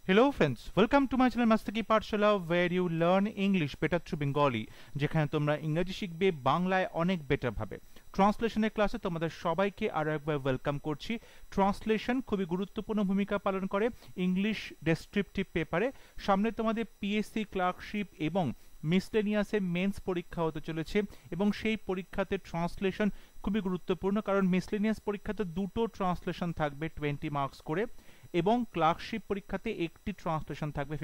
Hello friends, welcome to my channel Mastaki Pathshala where you learn English better through Bengali যেখানে তোমরা ইংরেজি শিখবে বাংলায় অনেক বেটার ভাবে। ট্রান্সলেশনের ক্লাসে তোমাদের সবাইকে আরো একবার ওয়েলকাম করছি। ট্রান্সলেশন খুবই গুরুত্বপূর্ণ ভূমিকা পালন করে ইংলিশ ডেসক্রিপটিভ পেপারে। সামনে তোমাদের পিএসসি ক্লার্কশিপ এবং মিসলেনিয়াসে মেন্স পরীক্ষা হতে চলেছে এবং সেই পরীক্ষাতে ট্রান্সলেশন খুবই গুরুত্বপূর্ণ, কারণ মিসলেনিয়াস পরীক্ষাতে দুটো ট্রান্সলেশন থাকবে 20 মার্কস করে এবং ক্লার্কশিপ পরীক্ষাতে একটি ট্রান্সলেশন থাকবে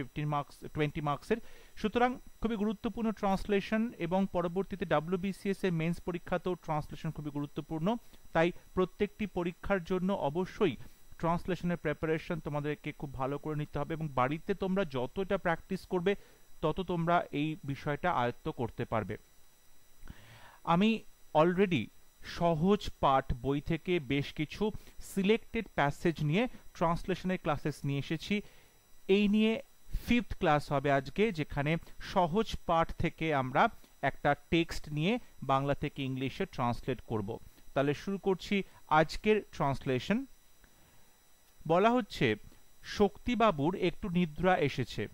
20 মার্কসের। সুতরাং খুবই গুরুত্বপূর্ণ ট্রান্সলেশন এবং পরবর্তীতে ডাব্লিউবিসিএস এর মেন্স পরীক্ষাতেও ট্রান্সলেশন খুবই গুরুত্বপূর্ণ। তাই প্রত্যেকটি পরীক্ষার জন্য অবশ্যই ট্রান্সলেশনের প্রিপারেশন তোমাদেরকে খুব ভালো করে নিতে হবে এবং বাড়িতে তোমরা যত এটা প্র্যাকটিস করবে তত তোমরা এই বিষয়টা আয়ত্ত করতে পারবে। আমি অলরেডি সহজ পাঠ বই থেকে বেশ কিছু সিলেক্টেড প্যাসেজ নিয়ে ট্রান্সলেশনের ক্লাসেস নিয়ে এসেছি। এই নিয়ে 5th ক্লাস হবে আজকে, যেখানে সহজ পাঠ থেকে আমরা একটা টেক্সট নিয়ে বাংলা থেকে ইংলিশে ট্রান্সলেট করব। তাহলে শুরু করছি আজকের ট্রান্সলেশন। বলা হচ্ছে, শক্তিবাবুর একটু নিদ্রা এসেছে।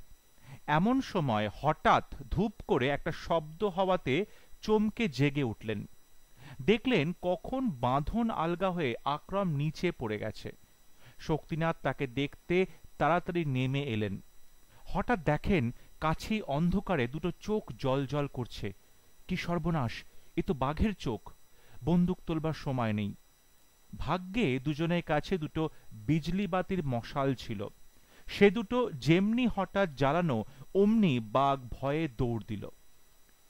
এমন সময় হঠাৎ ধূপ করে একটা শব্দ হওয়াতে চমকে জেগে উঠলেন। দেখলেন কখন বাঁধন আলগা হয়ে আকরাম নিচে পড়ে গেছে। শক্তিনাথ তাকে দেখতে তাড়াতাড়ি নেমে এলেন। হঠাৎ দেখেন কাছেই অন্ধকারে দুটো চোখ জ্বলজ্বল করছে। কি সর্বনাশ, এ তো বাঘের চোখ! বন্দুক তোলবার সময় নেই। ভাগ্যে দুজনের কাছে দুটো বিজলি বাতির মশাল ছিল। সে দুটো যেমনি হঠাৎ জ্বালানো অমনি বাঘ ভয়ে দৌড় দিল।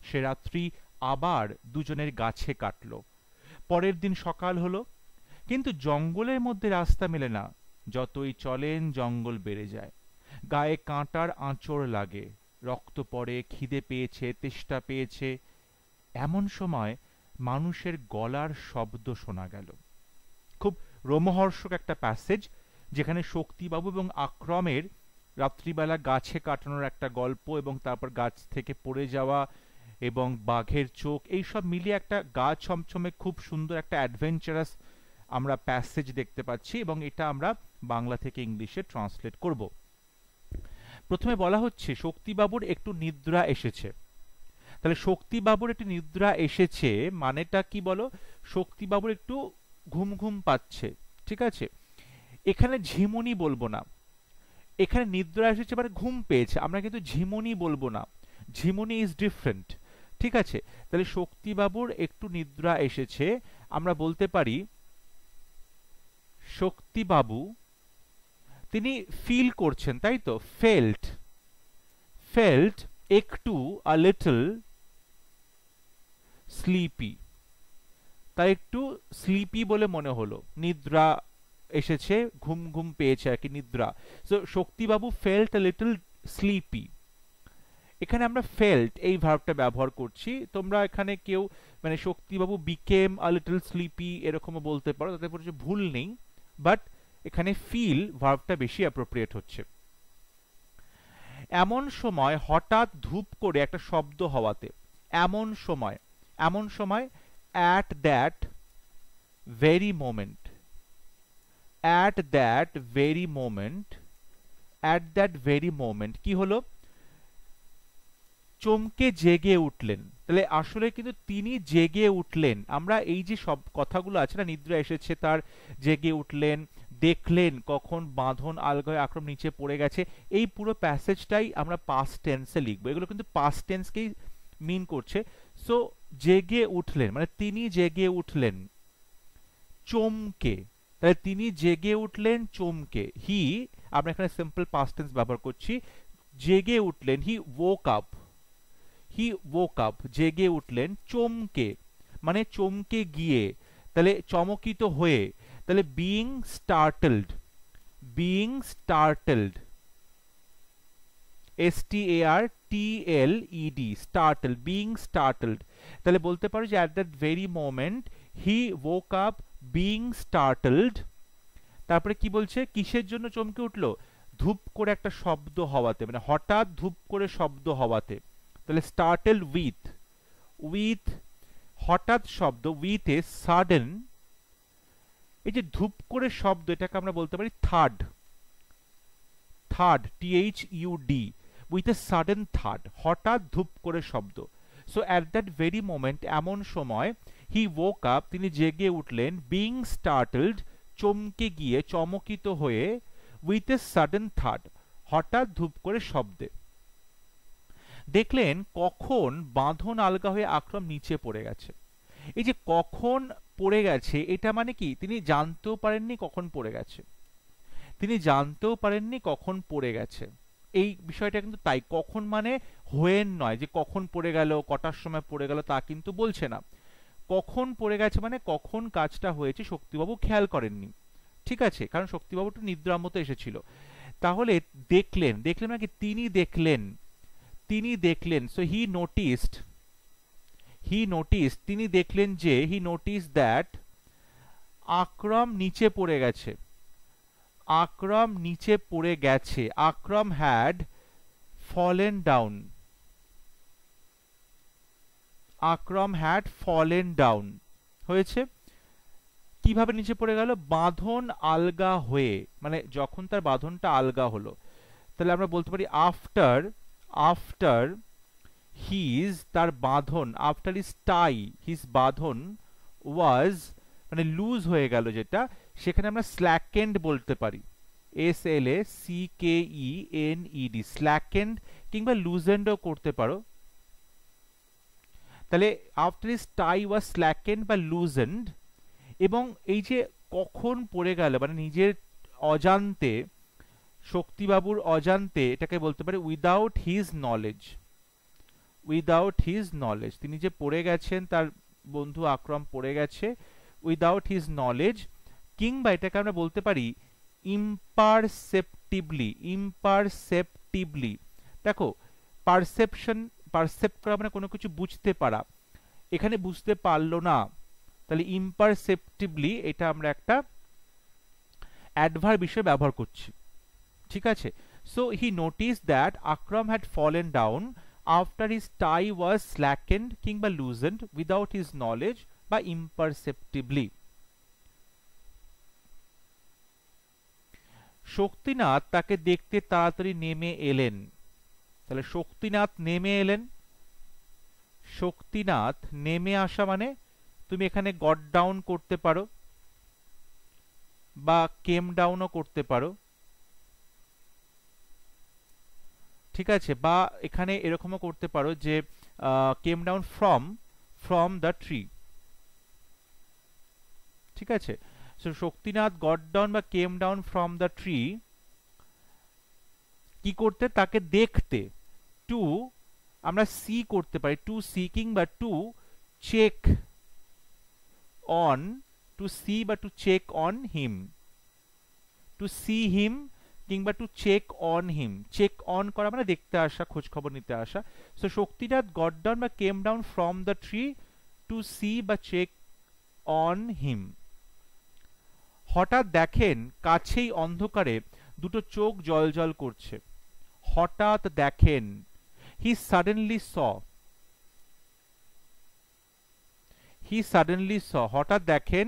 সে রাত্রি আবার দুজনের গাছে কাটল। পরের দিন সকাল হলো, কিন্তু জঙ্গলের মধ্যে রাস্তা মেলে না। যতই চলেন জঙ্গল বেড়ে যায়। গায়ে কাঁটার আঁচড় লাগে, রক্ত পড়ে, খিদে পেয়েছে, তেষ্টা পেয়েছে। এমন সময় মানুষের গলার শব্দ শোনা গেল। খুব রোমহর্ষক একটা প্যাসেজ, যেখানে শক্তিবাবু এবং আক্রমের রাত্রিবেলা গাছে কাটানোর একটা গল্প এবং তারপর গাছ থেকে পড়ে যাওয়া এবং বাঘের চোখ, এইসব মিলিয়ে একটা গা ছমছমে খুব সুন্দর একটা অ্যাডভেঞ্চারাস আমরা প্যাসেজ দেখতে পাচ্ছি এবং এটা আমরা বাংলা থেকে ইংলিশে ট্রান্সলেট করব। প্রথমে বলা হচ্ছে শক্তিবাবুর একটু নিদ্রা এসেছে। তাহলে শক্তিবাবুর একটু নিদ্রা এসেছে মানেটা কি বলো? শক্তিবাবুর একটু ঘুম ঘুম পাচ্ছে, ঠিক আছে? এখানে ঝিমুনি বলবো না, এখানে নিদ্রা এসেছে মানে ঘুম পেয়েছে, আমরা কিন্তু ঝিমুনি বলবো না। ঝিমুনি ইজ ডিফারেন্ট, ঠিক আছে? তাহলে শক্তিবাবুর একটু নিদ্রা এসেছে, আমরা বলতে পারি শক্তিবাবু তিনি ফিল করছেন, তাই তো? ফেল্ট, ফেল্ট একটু, আ লিটল স্লিপি। তাই একটু স্লিপি বলে মনে হলো, নিদ্রা এসেছে, ঘুম ঘুম পেয়েছে আর কি, নিদ্রা। So Shaktibabu felt a little sleepy. এখানে আমরা ফেল্ট এই ভার্বটা ব্যবহার করছি। তোমরা এখানে কেউ মানে শক্তিবাবু বিকেম আ লিটল স্লিপি এরকমও বলতে পারো, তাতে কোনো ভুল নেই, বাট এখানে ফিল ভার্বটা বেশি অ্যাপ্রোপ্রিয়েট হচ্ছে। এমন সময় হঠাৎ ধূপ করে একটা শব্দ হওয়াতে, এমন সময়, এমন সময় at that very moment, at that very moment, at that very moment কি হলো? চমকে জেগে উঠলেন। তাহলে আসলে কিন্তু তিনি জেগে উঠলেন। আমরা এই যে সব কথাগুলো আছে না, নিদ্রা এসেছে, তার জেগে উঠলেন, দেখলেন কখন বাঁধন আলগা হয়ে আক্রম নিচে পড়ে গেছে, এই পুরো প্যাসেজটাই আমরা পাস্ট টেন্সে লিখবো। এগুলো কিন্তু পাস্ট টেন্সকেই মিন করছে। সো জেগে উঠলেন মানে তিনি জেগে উঠলেন চমকে। তাহলে তিনি জেগে উঠলেন চমকে। হি, আমরা এখানে সিম্পল পাস্ট টেন্স ব্যবহার করছি। জেগে উঠলেন, হি woke up, হি woke up, জেগে উঠলেন চমকে মানে চমকে গিয়ে, তাহলে চমকিত হয়ে। তাহলে being startled, being startled, STARTLED, startled, being startled। তাহলে বলতে পারো যে at that very moment he woke up being startled। তারপরে কি বলছে, কিসের জন্য চমকে উঠলো? ধূপ করে একটা শব্দ হওয়াতে, মানে হঠাৎ ধূপ করে শব্দ হওয়াতে। তাহলে startled with, with হঠাৎ শব্দ, with a sudden। এই যে ধূপ করে শব্দ, এটাকে আমরা বলতে পারি third, third, THUD, with a sudden third, হঠাৎ ধূপ করে শব্দ। So at that very moment, এমন সময়, হি woke up, তিনি জেগে উঠলেন, বিং স্টার্টলড, চমকে গিয়ে, চমকিত হয়ে, উইথ এ সাডেন থার্ড, হঠাৎ ধূপ করে শব্দে। দেখলেন কখন বাঁধন আলগা হয়ে আকরম নিচে পড়ে গেছে। এই যে কখন পড়ে গেছে, এটা মানে কি, তিনি জানতেও পারেননি কখন পড়ে গেছে, তিনি জানতেও পারেননি কখন পড়ে গেছে। এই বিষয়টা কিন্তু তাই, কখন মানে হোয়েন নয়, যে কখন পড়ে গেল, কটার সময় পড়ে গেল, তা কিন্তু বলছে না। কখন পড়ে গেছে মানে কখন কাজটা হয়েছে শক্তিবাবু খেয়াল করেননি। ঠিক আছে, কারণ শক্তিবাবু একটু নিদ্রার মতো এসেছিল। তাহলে দেখলেন, দেখলেন নাকি তিনি দেখলেন, তিনি দেখলেন, সো হি নোটিসড, তিনি দেখলেন যে, হি নোটিস দ্যাট আকরম নিচে পড়ে গেছে, আকরম নিচে পড়ে গেছে, Akram had fallen down, Akram had fallen down হয়েছে। কিভাবে নিচে পড়ে গেল? বাঁধন আলগা হয়ে, মানে যখন তার বাঁধনটা আলগা হলো, তাহলে আমরা বলতে পারি আফটার, আফটার হিজ, তার বাঁধন, আফটার হিজ টাই, হিজ বাঁধন ওয়াজ, মানে লুজ হয়ে গেল যেটা, সেখানে আমরা স্ল্যাকেন্ড বলতে পারি, SLACKENED, স্ল্যাকেন্ড কিংবা লুজেন্ডও করতে পারো। তাহলে আফটার হিজ টাই ওয়াজ স্ল্যাকেন্ড বা লুজেন্ড, এবং এই যে কখন পড়ে গেল মানে নিজের অজান্তে, শক্তিবাবুর অজান্তে, এটাকে বলতে পারি without his knowledge, without his knowledge, তিনি যে পড়ে গেছেন, তার বন্ধু আকরম পড়ে গেছে উইদাউট হিজ নলেজ, কিংবা এটাকে আমরা বলতে পারি ইম্পারসেপ্টিবলি, ইম্পারসেপ্টিবলি। দেখো পারসেপশন, পারসেপ্ট করা মানে কোনো কিছু বুঝতে পারা, এখানে বুঝতে পারলো না, তাহলে ইম্পারসেপ্টিবলি এটা আমরা একটা অ্যাডভার্ব হিসেবে ব্যবহার করছি। ঠিক আছে, so he notice that Akram had fallen down after his tie was slackened কিংবা লুজেন্ড উইদাউট হিজ নলেজ বা ইম্পারসেপ্টিবলি। শক্তিনাথ তাকে দেখতে তাড়াতাড়ি নেমে এলেন, তাহলে শক্তিনাথ নেমে এলেন, শক্তিনাথ নেমে আসা মানে তুমি এখানে গট ডাউন করতে পারো বা কেম ডাউনও করতে পারো। ঠিক আছে, বা এখানে এরকমও করতে পারো যে came down from, from the tree. ঠিক আছে, সো শক্তিনাথ গট ডাউন বা came down from the tree, কি করতে? তাকে দেখতে। টু আমরা সি করতে পারি, টু সি কিংবা to check on, to see বা to check on him, to see him কিংবা to check on him, check on করা মানে দেখতে আসা, খোঁজ খবর নিতে আসা। সো শক্তিনাথ গট ডাউন বা came down from the tree to see বা চেক অন হিম। হঠাৎ দেখেন কাছেই অন্ধকারে দুটো চোখ জ্বলজ্বল করছে, হঠাৎ দেখেন, হি সাডেনলি স, হি সাডেনলি স, হঠাৎ দেখেন,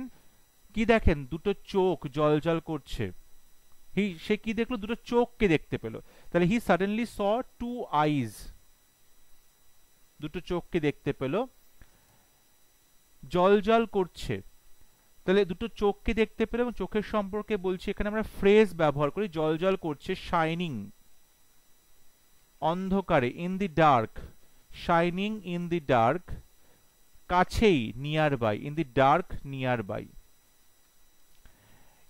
কি দেখেন? দুটো চোখ জ্বলজ্বল করছে, সে কি দেখলো? দুটো চোখকে দেখতে পেল, তাহলে হি সাডেনলি স টু আইজ, দুটো চোখকে দেখতে পেল, জ্বলজ্বল করছে, তাহলে দুটো চোখকে দেখতে পেল, এবং চোখের সম্পর্কে বলছি এখানে আমরা ফ্রেজ ব্যবহার করি, জ্বলজ্বল করছে, শাইনিং, অন্ধকারে, in the dark, shining in the dark, কাছেই, nearby, in the dark near by.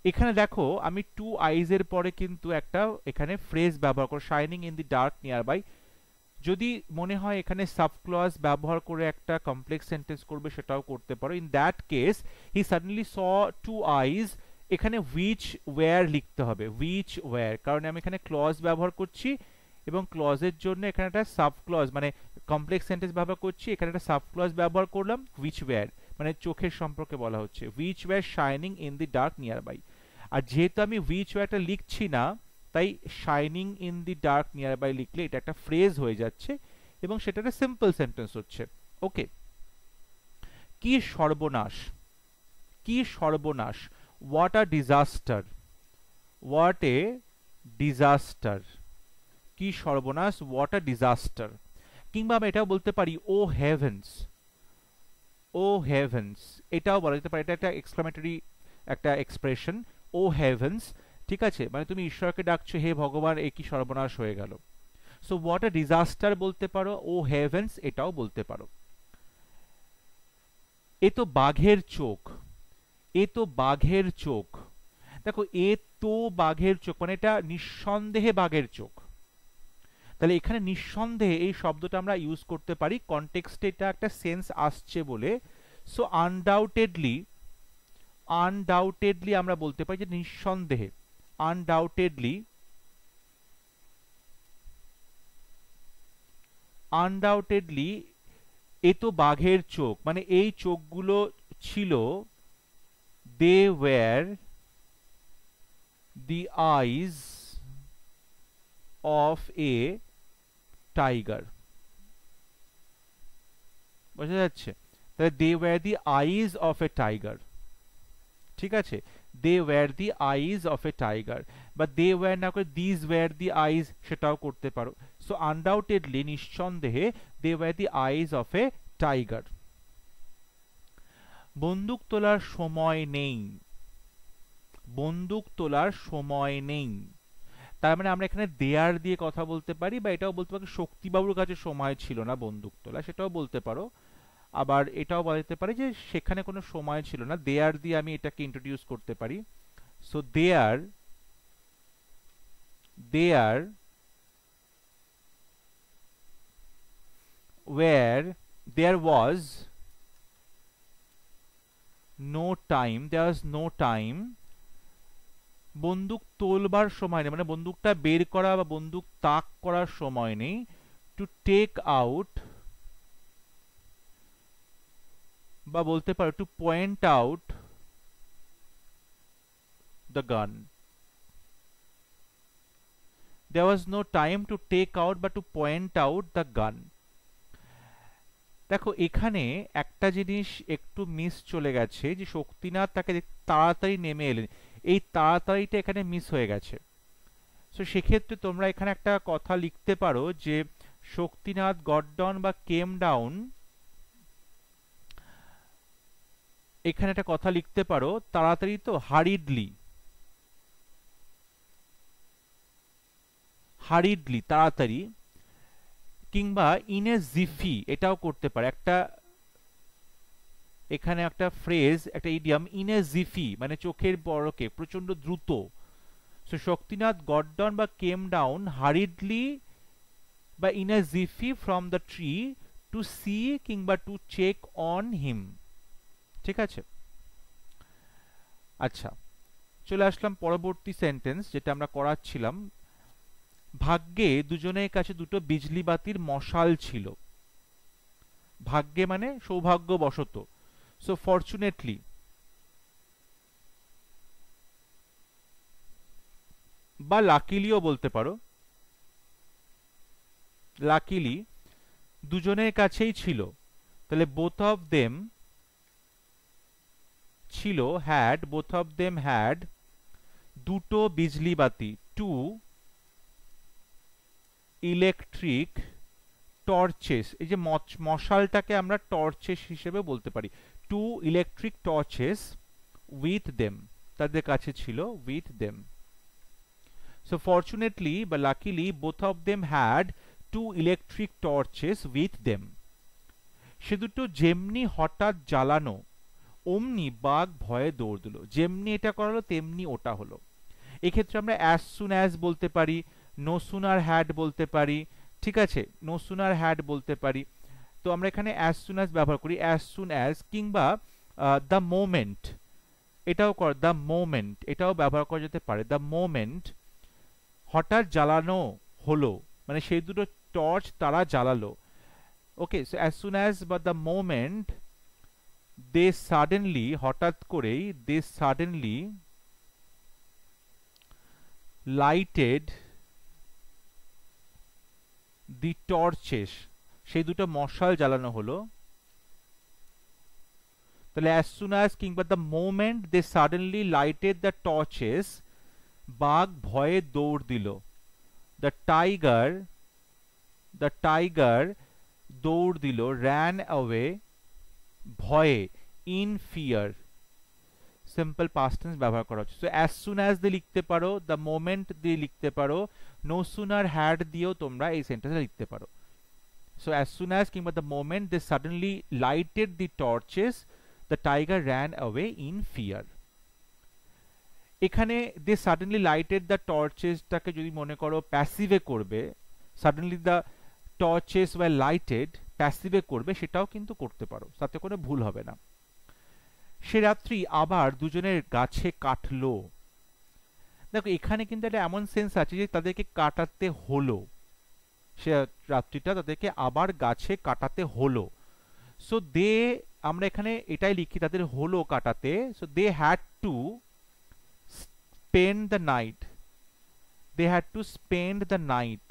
এখানে দেখো আমি টু আইজ এর পরে কিন্তু একটা এখানে ফ্রেজ ব্যবহার করব, shining in the dark near by. যদি মনে হয় এখানে সাবক্লজ ব্যবহার করে একটা কমপ্লেক্স সেন্টেন্স করবে, সেটাও করতে পারো। In that case he suddenly saw two eyes, এখানে হুইচ ওয়্যার লিখতে হবে, হুইচ ওয়্যার, কারণ আমি এখানে ক্লজ ব্যবহার করছি, এবং ক্লজের জন্য এখানে একটা সাবক্লজ মানে কমপ্লেক্স সেন্টেন্স ব্যবহার করছি, এখানে একটা সাবক্লজ ব্যবহার করলাম, হুইচ ওয়্যার, মানে চোখের সম্পর্কে বলা হচ্ছে, which were shining in the dark near by. আর যেহেতু আমি হুইচ ওয়্যারটা লিখছি না, তাই shining in the dark near by লিখলে এটা একটা ফ্রেজ হয়ে যাচ্ছে, এবং সেটা একটা সিম্পল সেন্টেন্স হচ্ছে। ওকে, কি সর্বনাশ, কি সর্বনাশ, what a disaster, what a disaster, কি সর্বনাশ, হোয়াট আ ডিজাস্টার। কিংবা আমরা এটাও বলতে পারি ও হেভেন্স, ও হেভেন্স, এটাও বলা যেতে পারে, এটা একটা এক্সক্লামেটরি একটা এক্সপ্রেশন, ও হেভেন্স, ঠিক আছে, মানে তুমি ঈশ্বরকে ডাকছো হে ভগবান এ কি সর্বনাশ হয়ে গেল। সো হোয়াট আ ডিজাস্টার বলতে পারো, ও হেভেন্স এটাও বলতে পারো। এ তো বাঘের চোখ, এ তো বাঘের চোখ, দেখো এ তো বাঘের চোখ মানে এটা নিঃসন্দেহে বাঘের চোখ। তাহলে এখানে নিঃসন্দেহে এই শব্দটা আমরা ইউজ করতে পারি, কনটেক্সটে এটা একটা সেন্স আসছে বলে। সো আনডাউটেডলি, আনডাউটেডলি আমরা বলতে পারি যে নিঃসন্দেহে, আনডাউটেডলি, আনডাউটেডলি এ তো বাঘের চোখ মানে এই চোখগুলো ছিল, they were the eyes of a tiger, বোঝা যাচ্ছে? তাহলে they were the eyes of a tiger, ঠিক আছে, they were the eyes of a tiger, বা দে ওয়্যার না করে দিজ ওয়্যার দি আইজ সেটাও করতে পারো। সো আনডাউটেডলি নিঃসন্দেহে they were the eyes of a tiger. বন্দুক তোলার সময় নেই, বন্দুক তোলার সময় নেই, তার মানে আমরা এখানে দেয়ার দিয়ে কথা বলতে পারি, বা এটাও বলতে পারি শক্তিবাবুর কাছে সময় ছিল না বন্দুক তোলা, সেটাও বলতে পারো। আবার এটাও বলা যেতে পারে যে সেখানে কোনো সময় ছিল না, দেয়ার দিয়ে আমি এটাকে ইন্ট্রোডিউস করতে পারি। So there, there were, there was no time, there was no time, বন্দুক তোলবার সময় নেই মানে বন্দুকটা বের করা বা বন্দুক তাক করার সময় নেই, টু টেক আউট, বা বলতে পারো to point out the gun, there was no time to take out বা to point out the gun। দেখো এখানে একটা জিনিস একটু মিস চলে গেছে, যে শক্তিনাথ তাকে তাড়াতাড়ি নেমে এলেন, এই তাড়াতাড়িটা এখানে মিস হয়ে গেছে। সো সেক্ষেত্রে তোমরা এখানে একটা কথা লিখতে পারো যে শক্তিনাথ গট ডাউন বা কেম ডাউন, এখানে একটা কথা লিখতে পারো তাড়াতাড়ি তো হারিডলি, হারিডলি তাড়াতাড়ি, কিংবা ইন এ জিফি এটাও করতে পারে, একটা এখানে একটা ফ্রেজ একটা ইডিয়াম, ইন এ জিফি মানে চোখের পলকে প্রচন্ড দ্রুত। সো শক্তিনাথ গট ডাউন বা কেম ডাউন হারিডলি বা in a jiffy from the tree to see কিংবা টু চেক অন হিম, ঠিক আছে। আচ্ছা চলে আসলাম পরবর্তী সেন্টেন্স যেটা আমরা করাচ্ছিলাম, ভাগ্যে দুজনের কাছে দুটো বিজলি বাতির মশাল ছিল, ভাগ্যে মানে সৌভাগ্যবশত, সো ফরচুনেটলি, বা লাকিলিও বলতে পারো, লাকিলি দুজনের কাছেই ছিল, তাহলে বোথ অফ দেম ছিল, had, both of them had দুটো বিজলি বাতি, টু ইলেকট্রিক টর্চেস, এই যে মশালটাকে আমরা টর্চেস হিসেবে বলতে পারি, two electric torches with them, তাদের কাছে ছিল, উইথ দেম। সো ফরচুনেটলি বা luckily both of them had two electric torches with them. সে দুটো যেমনি হঠাৎ জ্বালানো অমনি বাঘ ভয়ে দৌড় দিল, যেমনি এটা করালো তেমনি ওটা হলো। এক্ষেত্রে আমরা অ্যাজ সুন অ্যাজ বলতে পারি, নো সুনার হ্যাড বলতে পারি, ঠিক আছে, নো সুনার হ্যাড বলতে পারি। তো আমরা এখানে অ্যাজ সুন অ্যাজ ব্যবহার করি, অ্যাজ সুন অ্যাজ, কিংবা দ্য মোমেন্ট এটাও দ্য মোমেন্ট এটাও ব্যবহার করা যেতে পারে, দ্য মোমেন্ট হঠাৎ জ্বালানো হলো মানে সেই দুটো টর্চ তারা জ্বালালো। Okay, so as soon as বা দ্য মোমেন্ট দে সাডেনলি, হঠাৎ করেই, they suddenly lighted the torches, সেই দুটো মশাল জ্বালানো হলো। তাহলে অ্যাজ সুন অ্যাজ কিংবা the moment they suddenly lighted the torches বাঘ ভয়ে দৌড় দিল। দ্য টাইগার, দ্য টাইগার দৌড় দিল, র্যান অ্যাওয়ে ভয়ে, in fear. Simple past tense ব্যবহার করা হচ্ছে। সো অ্যাজ সুন অ্যাজ দিয়ে লিখতে পারো, দ্য মোমেন্ট দিয়ে লিখতে পারো, নো সুনার হ্যাড দিয়েও তোমরা এই সেন্টেন্সটা লিখতে পারো। সো অ্যাজ সুন অ্যাজ কিংবা the moment they suddenly lighted the torches, the tiger ran away in fear. এখানে দে সাডেনলি লাইটেড দ্য টর্চেসটাকে যদি মনে করো প্যাসিভে করবে, suddenly the torches were lighted প্যাসিভে করবে, সেটাও কিন্তু করতে পারো, তাতে কোনো ভুল হবে না। সে রাত্রি আবার দুজনের গাছে কাটলো। দেখো এখানে কিন্তু একটা এমন সেন্স আছে যে তাদেরকে কাটাতে হলো, সে রাত্রিটা তাদেরকে আবার গাছে কাটাতে হলো। সো দে, আমরা এখানে এটাই লিখি তাদের হলো কাটাতে। So they had to spend the night, they had to spend the night,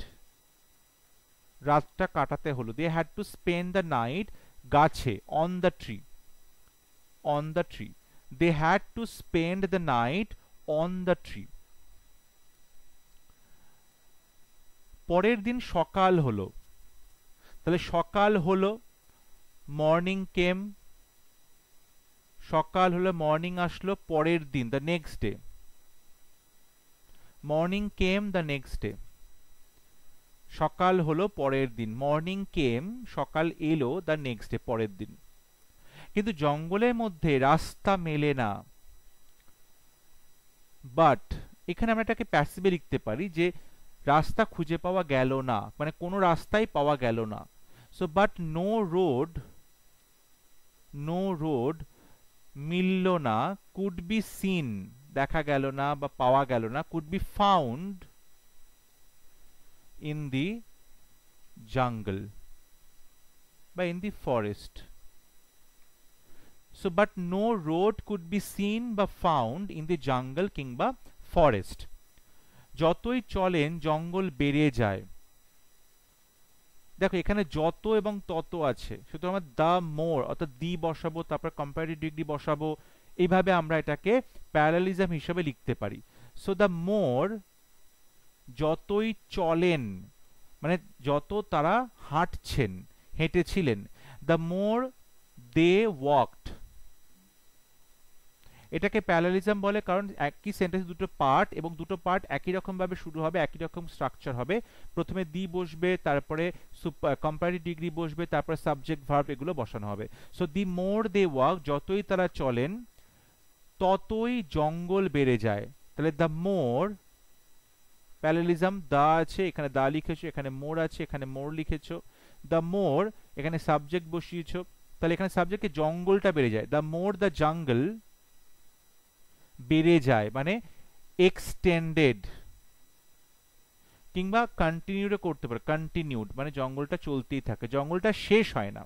রাতটা কাটাতে হলো। They had to spend the night গাছে, on the tree, on the tree. They had to spend the night on the tree. পরের দিন সকাল হলো, তাহলে সকাল হলো, মর্নিং কেম, সকাল হলো মর্নিং আসলো, পরের দিন the next day, morning came the next day. সকাল হলো পরের দিন, মর্নিং কেম সকাল এলো, দ্য নেক্সট ডে পরের দিন। কিন্তু জঙ্গলের মধ্যে রাস্তা মেলে না। বাট এখানে আমরা এটাকে প্যাসিভে লিখতে পারি যে রাস্তা খুঁজে পাওয়া গেল না, মানে কোনো রাস্তাই পাওয়া গেল না। So but no road, no road মিলল না, কুড বি সিন দেখা গেল না বা পাওয়া গেল না, could be found in the জঙ্গল বা in the forest. So, but no road could be seen বা found in the jungle কিংবা forest. যতই চলেন জঙ্গল বেড়ে যায়। দেখো এখানে যত এবং তত আছে, সুতরাং আমরা দ্য মোর অর্থাৎ দি বসাবো, তারপর কম্পারেটিভ ডিগ্রি বসাবো, এইভাবে আমরা এটাকে প্যারালিজম হিসেবে লিখতে পারি। সো দ্য মোর, যতই চলেন মানে যত তারা হাঁটছেন, হেঁটেছিলেন, দ্য মোর দে ওয়াকড। এটাকে প্যারালিজম বলে কারণ একই সেন্টেন্স দুটো পার্ট এবং দুটো পার্ট একই রকম ভাবে শুরু হবে, একই রকম স্ট্রাকচার হবে। প্রথমে দি বসবে, তারপরে কম্পারেটিভ ডিগ্রি বসবে, তারপরে সাবজেক্ট ভার্ব এগুলো বসানো হবে। So the more they walk, যতই তারা চলেন ততই জঙ্গল বেড়ে যায়। তাহলে দ্য মোর, প্যারালিজম দা আছে, এখানে দা লিখেছো, এখানে মোর আছে, এখানে মোর লিখেছো। দ্য মোর, এখানে সাবজেক্ট বসিয়েছো, তাহলে এখানে সাবজেক্টে জঙ্গলটা বেড়ে যায়। দ্য মোর দ্য জঙ্গল বেড়ে যায় মানে এক্সটেন্ডেড, কিংবা কন্টিনিউড করতে পারে, কন্টিনিউড মানে জঙ্গলটা চলতেই থাকে, জঙ্গলটা শেষ হয় না।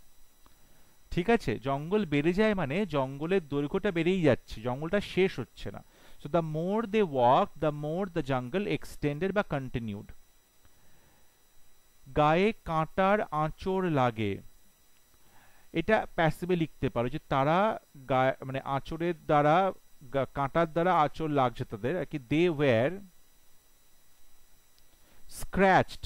ঠিক আছে, জঙ্গল বেড়ে যায় মানে জঙ্গলের দৈর্ঘ্যটা বেড়েই যাচ্ছে, জঙ্গলটা শেষ হচ্ছে না। So the more they walk, the more the jungle extended বা কন্টিনিউড। গায়ে কাঁটার আঁচড় লাগে, এটা প্যাসিভে লিখতে পারো যে তারা গায়ে মানে আঁচড়ের দ্বারা, কাঁটার দ্বারা আঁচড় লাগছে তাদের আর কি। দে ওয়্যার স্ক্র্যাচড,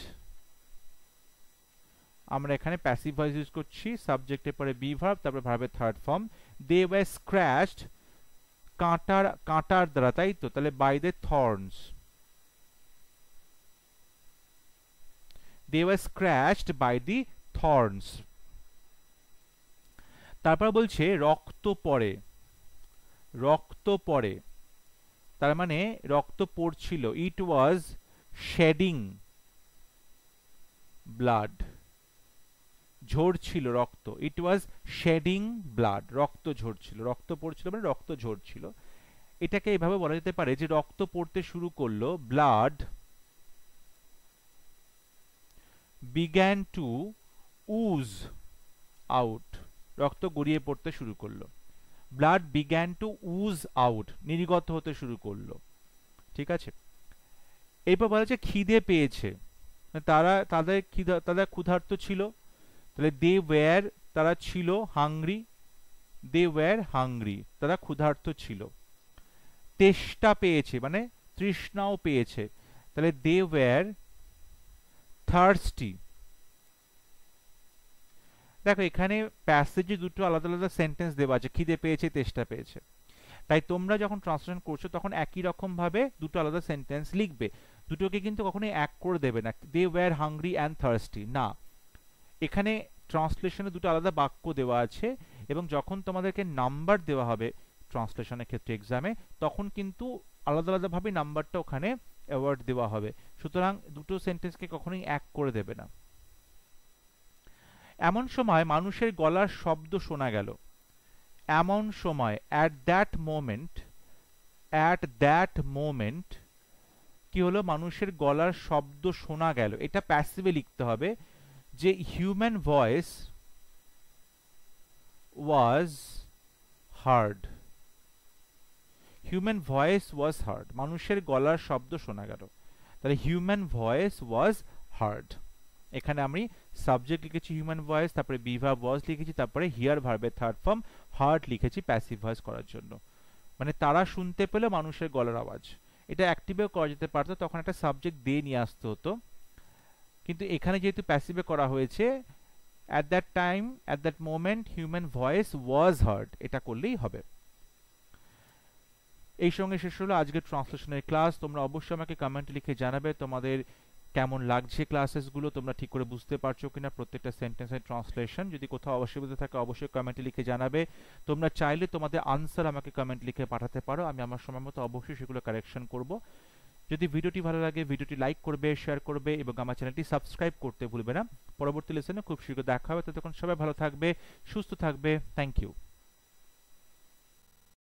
আমরা এখানে প্যাসিভ ভয়েস ইউজ করছি, সাবজেক্টের পরে বি ভার্ব, তারপরে ভার্বের third form. They were scratched, কাঁটার দ্বারা, তাই তো, তাহলে by the thorns. They were scratched by the thorns. তারপর বলছে রক্ত পড়ে, রক্ত পড়ে তার মানে রক্ত পড়ছিল। ইট ওয়াজ শেডিং ব্লাড, ঝরছিল রক্ত। ইট ওয়াজ শেডিং ব্লাড, রক্ত ঝরছিল, রক্ত পড়ছিল মানে রক্ত ঝরছিল। এটাকে এভাবে বলা যেতে পারে যে রক্ত পড়তে শুরু করলো, blood began to uz out, রক্ত গড়িয়ে পড়তে শুরু করলো। Blood began to uz out, নির্গত হতে শুরু করলো। ঠিক আছে, এরপর বলা হচ্ছে খিদে পেয়েছে, তাদের ক্ষুধার্ত ছিল, তাহলে দে ওয়্যার, তারা ছিল, হাংরি, দে ওয়্যার হাংরি, তারা ক্ষুধার্ত ছিল। তেষ্টা পেয়েছে মানে তৃষ্ণাও পেয়েছে, তাহলে দে ওয়্যার থার্স্টি। দেখো এখানে প্যাসেজে দুটো আলাদা আলাদা সেন্টেন্স দেওয়া আছে, খিদে পেয়েছে, তেষ্টা পেয়েছে। তাই তোমরা যখন ট্রান্সলেশন করছো তখন একই রকম ভাবে দুটো আলাদা সেন্টেন্স লিখবে, দুটোকে কিন্তু কখনোই এক করে দেবে না, they were hungry and thirsty না। এখানে ট্রান্সলেশনে দুটো আলাদা বাক্য দেওয়া আছে, এবং যখন তোমাদেরকে নাম্বার দেওয়া হবে ট্রান্সলেশনের ক্ষেত্রে এক্সামে, তখন কিন্তু আলাদা আলাদা ভাবে নাম্বারটা ওখানে অ্যাওয়ার্ড দেওয়া হবে। সুতরাং দুটো সেন্টেন্সকে কখনোই এক করে দেবে না। এমন সময় মানুষের গলার শব্দ শোনা গেল। এমন সময়, at that moment, at that moment কি হলো, মানুষের গলার শব্দ শোনা গেল, এটা প্যাসিভে লিখতে হবে যে হিউম্যান ভয়েস ওয়াজ হার্ড। হিউম্যান ভয়েস ওয়াজ হার্ড, মানুষের গলার শব্দ শোনা গেল, তাহলে হিউম্যান ভয়েস ওয়াজ হার্ড। এখানে আমি সাবজেক্ট লিখেছি হিউম্যান ভয়েস, তারপরে বি ভার্ব ওয়াজ লিখেছি, তারপরে হিয়ার ভার্বের থার্ড ফর্ম হার্ড লিখেছি প্যাসিভ ভয়েস করার জন্য। মানে তারা শুনতে পেলে মানুষের গলার আওয়াজ। এটা অ্যাক্টিভেও করা যেতে পারতো, তখন একটা সাবজেক্ট দিয়ে নিয়ে আসতে হতো, কিন্তু এখানে যেহেতু প্যাসিভে করা হয়েছে, at that time, at that moment human voice was hard, এটা করলেই হবে। এই সঙ্গে শেষ হলো আজকের ট্রান্সলেশনের ক্লাস। তোমরা অবশ্যই আমাকে কমেন্টে লিখে জানাবে তোমাদের কেমন লাগছে ক্লাসেসগুলো, তোমরা ঠিক করে বুঝতে পারছো কিনা প্রত্যেকটা সেন্টেন্সের ট্রান্সলেশন। যদি কোথাও অসুবিধা থাকে অবশ্যই কমেন্টে লিখে জানাবে। তোমরা চাইলে তোমাদের আনসার আমাকে কমেন্ট লিখে পাঠাতে পারো, আমি আমার সময় মতো অবশ্যই সেগুলো কারেকশন করব। যদি ভিডিওটি ভালো লাগে ভিডিওটি লাইক করবে, শেয়ার করবে এবং আমার চ্যানেলটি সাবস্ক্রাইব করতে ভুলবে না। পরবর্তী লেসনে খুব শীঘ্র দেখা হবে, ততক্ষণ সবাই ভালো থাকবে, সুস্থ থাকবে। Thank you.